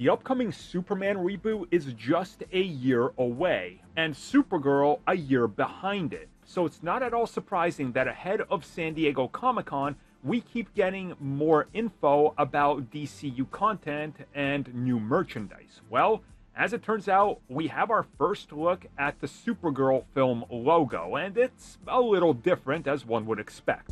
The upcoming Superman reboot is just a year away, and Supergirl a year behind it. So it's not at all surprising that ahead of San Diego Comic-Con, we keep getting more info about DCU content and new merchandise. Well, as it turns out, we have our first look at the Supergirl film logo, and it's a little different as one would expect.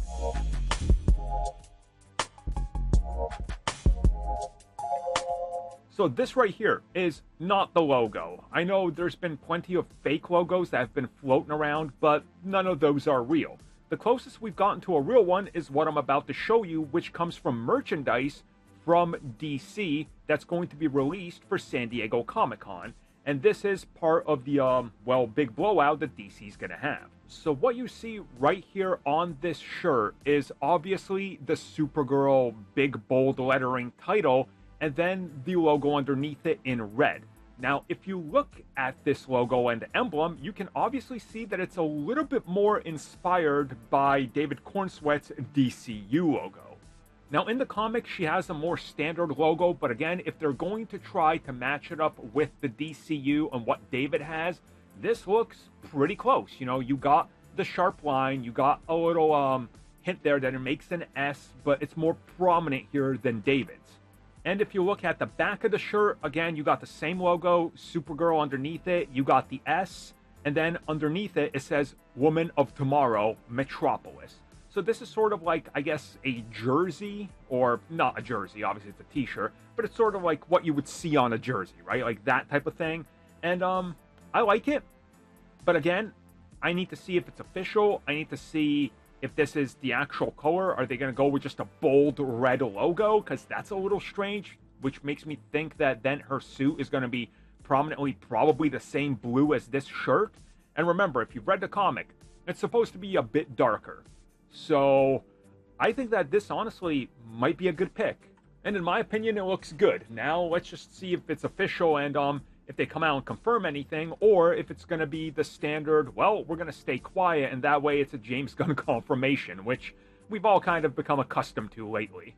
So this right here is not the logo. I know there's been plenty of fake logos that have been floating around, but none of those are real. The closest we've gotten to a real one is what I'm about to show you, which comes from merchandise from DC that's going to be released for San Diego Comic-Con. And this is part of the, big blowout that DC's gonna have. So what you see right here on this shirt is obviously the Supergirl big bold lettering title, and then the logo underneath it in red. Now, if you look at this logo and emblem, you can obviously see that it's a little bit more inspired by David Cornsweet's DCU logo. Now, in the comic, she has a more standard logo, but again, if they're going to try to match it up with the DCU and what David has, this looks pretty close. You know, you got the sharp line, you got a little hint there that it makes an S, but it's more prominent here than David's. And if you look at the back of the shirt, again, you got the same logo, Supergirl underneath it, you got the S, and then underneath it, it says Woman of Tomorrow, Metropolis. So this is sort of like, I guess, a jersey, or not a jersey, obviously it's a t-shirt, but it's sort of like what you would see on a jersey, right? Like that type of thing. And I like it, but again, I need to see if it's official. I need to see if this is the actual color. Are they going to go with just a bold red logo? Because that's a little strange, which makes me think that then her suit is going to be prominently probably the same blue as this shirt. And remember, if you've read the comic, it's supposed to be a bit darker. So I think that this honestly might be a good pick. And in my opinion, it looks good. Now let's just see if it's official and if they come out and confirm anything, or if it's going to be the standard, well, we're going to stay quiet, and that way it's a James Gunn confirmation, which we've all kind of become accustomed to lately.